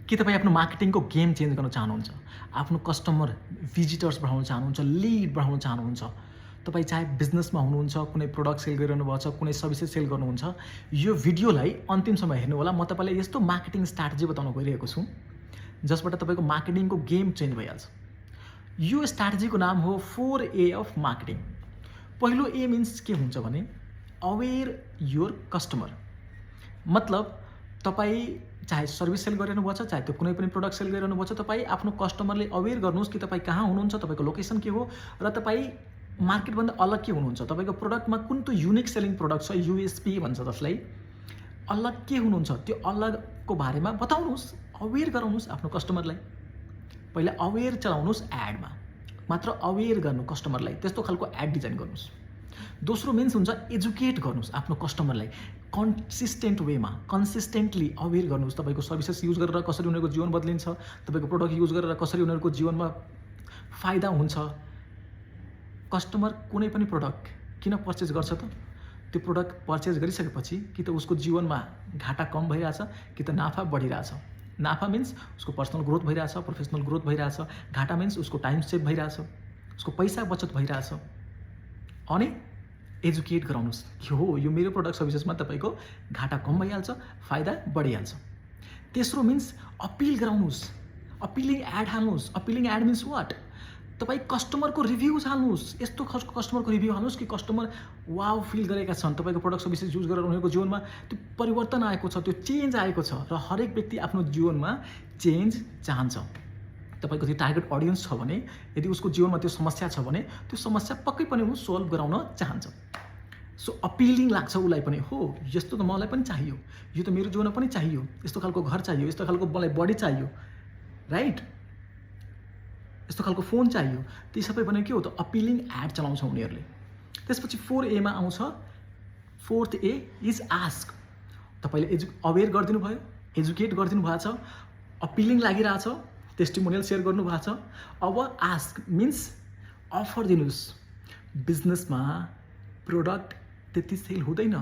के तपाईँ आफ्नो मार्केटिङको गेम चेन्ज गर्न चाहनुहुन्छ, आफ्नो कस्टमर भिजिटर्स बढाउन चाहनुहुन्छ, लिड बढाउन चाहनुहुन्छ, तपाईँ चाहे बिजनेसमा हुनुहुन्छ, कुनै प्रोडक्ट सेल गरिरहनु भएको छ, कुनै सर्भिसेस सेल गर्नुहुन्छ, यो भिडियोलाई अन्तिमसम्म हेर्नु होला। म तपाईँलाई यस्तो मार्केटिङ स्ट्राटेजी बताउन गइरहेको छु जसबाट तपाईँको मार्केटिङको गेम चेन्ज भइहाल्छ। यो स्ट्राटेजीको नाम हो 4A अफ मार्केटिङ। पहिलो ए मिन्स के हुन्छ भने अवेर योर कस्टमर। मतलब तपाईँ चाहे सर्भिस सेल गरिरहनु भएको छ, चाहे त्यो कुनै पनि प्रोडक्ट सेल गरिरहनु भएको छ, तपाईँ आफ्नो कस्टमरले अवेर गर्नुहोस् कि तपाईँ कहाँ हुनुहुन्छ, तपाईँको लोकेसन के हो र तपाईँ मार्केटभन्दा अलग के हुनुहुन्छ, तपाईँको प्रोडक्टमा कुन त्यो युनिक सेलिङ प्रोडक्ट छ, USP भन्छ जसलाई, अलग के हुनुहुन्छ, त्यो अलगको बारेमा बताउनुहोस्, अवेर गराउनुहोस् आफ्नो कस्टमरलाई। पहिला अवेर चलाउनुहोस् एडमा, मात्र अवेर गर्नु कस्टमरलाई, त्यस्तो खालको एड डिजाइन गर्नुहोस्। दोस्रो मिन्स हुन्छ एजुकेट गर्नुहोस् आफ्नो कस्टमरलाई कन्सिस्टेन्ट वेमा, कन्सिस्टेन्टली अवेर गर्नुहोस्। तपाईँको सर्भिसेस युज गरेर कसरी उनीहरूको जीवन बदलिन्छ, तपाईँको प्रोडक्ट युज गरेर कसरी उनीहरूको जीवनमा फाइदा हुन्छ। कस्टमर कुनै पनि प्रोडक्ट किन पर्चेज गर्छ त? त्यो प्रोडक्ट पर्चेज गरिसकेपछि कि त उसको जीवनमा घाटा कम भइरहेछ कि त नाफा बढिरहेछ। नाफा मिन्स उसको पर्सनल ग्रोथ भइरहेछ, प्रोफेसनल ग्रोथ भइरहेछ। घाटा मिन्स उसको टाइम सेभ भइरहेछ, उसको पैसा बचत भइरहेछ। अनि एजुकेट गराउनुहोस् कि हो यो मेरो प्रोडक्ट सर्भिसेसमा तपाईँको घाटा कम भइहाल्छ, फाइदा बढिहाल्छ। तेस्रो मिन्स अपिल गराउनुहोस्, अपिलिङ एड हाल्नुहोस्। Appealing ad means what? तपाईँ कस्टमरको रिभ्युज हाल्नुहोस्, यस्तो खालको कस्टमरको रिभ्यू हाल्नुहोस् कि कस्टमर वाउ फिल गरेका छन्, तपाईँको प्रोडक्ट सर्भिसेस युज गरेर उनीहरूको जीवनमा त्यो परिवर्तन आएको छ, त्यो चेन्ज आएको छ। र हरेक व्यक्ति आफ्नो जीवनमा चेन्ज चाहन्छ। तपाईँको त्यो टार्गेट अडियन्स छ भने, यदि उसको जीवनमा त्यो समस्या छ भने त्यो समस्या पक्कै पनि ऊ सोल्भ गराउन चाहन्छ। सो अपिलिङ लाग्छ उसलाई पनि, हो यस्तो त मलाई पनि चाहियो, यो त मेरो जीवनमा पनि चाहियो, यस्तो खालको घर चाहियो, यस्तो खालको मलाई बडी चाहियो, राइट, यस्तो खालको फोन चाहियो। ती सबै भने के हो त अपिलिङ एड चलाउँछ उनीहरूले। त्यसपछि 4A मा आउँछ, 4th A इज आस्क। तपाईँले अवेर गरिदिनु भयो, एजुकेट गरिदिनु भएको छ, अपिलिङ लागिरहेछ, टेस्टिमोनियल सेयर गर्नु भएको छ। अब आस्क मिन्स अफर दिनुहोस्। बिजनेसमा प्रोडक्ट त्यति सेल हुँदैन,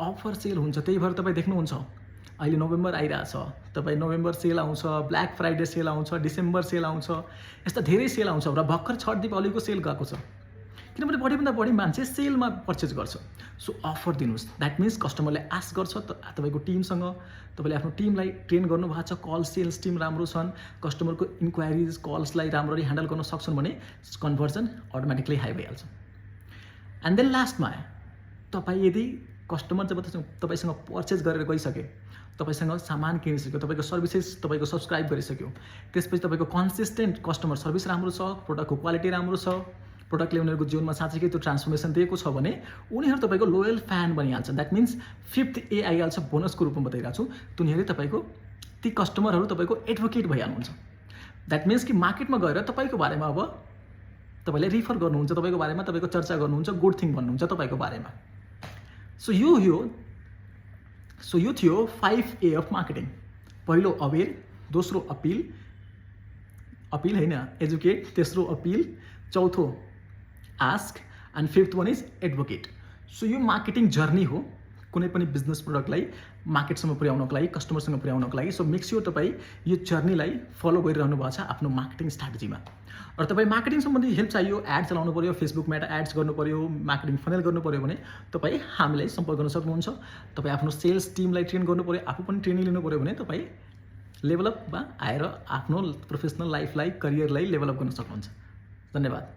अफर सेल हुन्छ। त्यही भएर तपाईँ देख्नुहुन्छ अहिले नोभेम्बर आइरहेछ, तपाईँ नोभेम्बर सेल आउँछ, ब्ल्याक फ्राइडे सेल आउँछ, डिसेम्बर सेल आउँछ, यस्ता धेरै सेल आउँछ। र भर्खर छठ दीपावलीको सेल गएको छ, किनभने बढीभन्दा बढी मान्छे सेलमा पर्चेज गर्छ। सो अफर दिनुहोस्। द्याट मिन्स कस्टमरले आस्क गर्छ तपाईँको टिमसँग, तपाईँले आफ्नो टिमलाई ट्रेन गर्नुभएको छ, कल सेल्स टिम राम्रो छन्, कस्टमरको इन्क्वायरिज कल्सलाई राम्ररी ह्यान्डल गर्न सक्छन् भने कन्भर्जन अटोमेटिकली हाई भइहाल्छ। एन्ड देन लास्टमा तपाईँ यदि कस्टमर जब तपाईँसँग पर्चेज गरेर गइसके, तपाईँसँग सामान किनिसक्यो, तपाईँको सर्भिसेस तपाईँको सब्सक्राइब गरिसक्यो, त्यसपछि तपाईँको कन्सिस्टेन्ट कस्टमर सर्भिस राम्रो छ, प्रोडक्टको क्वालिटी राम्रो छ, प्रोडक्टले उनीहरूको जीवनमा साँच्चैकै त्यो ट्रान्सफर्मेसन दिएको छ भने उनीहरू तपाईँको लोयल फ्यान बनिहाल्छ। द्याट मिन्स 5th A आइहाल्छ, बोनसको रूपमा बताइरहेको छु। उनीहरू तपाईँको ती कस्टमरहरू तपाईँको एडभोकेट भइहाल्नुहुन्छ। द्याट मिन्स कि मार्केटमा गएर तपाईँको बारेमा अब तपाईँले रिफर गर्नुहुन्छ, तपाईँको बारेमा तपाईँको चर्चा गर्नुहुन्छ, गुड थिङ भन्नुहुन्छ तपाईँको बारेमा। सो यो थियो 5A अफ मार्केटिङ। पहिलो अवेर, दोस्रो अपिल होइन एजुकेट, तेस्रो अपिल, चौथो ask and 5th one is advocate. So यो मार्केटिङ जर्नी हो कुनै पनि बिजनेस प्रोडक्टलाई मार्केटसम्म पुर्याउनको लागि, कस्टमरसँग पुर्याउनको लागि। सो मेक स्योर तपाईँ यो जर्नीलाई फलो गरिरहनु भएको छ आफ्नो मार्केटिङ स्ट्राटेजीमा। र तपाईँ मार्केटिङ सम्बन्धी हेल्प चाहियो, एड चलाउनु पऱ्यो, फेसबुक मेटा एड्स गर्नु पऱ्यो, मार्केटिङ फनेल गर्नु पऱ्यो भने तपाईँ हामीलाई सम्पर्क गर्न सक्नुहुन्छ। तपाईँ आफ्नो सेल्स टिमलाई ट्रेन गर्नु पऱ्यो, आफू पनि ट्रेनिङ लिनु पऱ्यो भने तपाईँ लेभलअपमा आएर आफ्नो प्रोफेसनल लाइफलाई, करियरलाई लेभलअप गर्न सक्नुहुन्छ। धन्यवाद।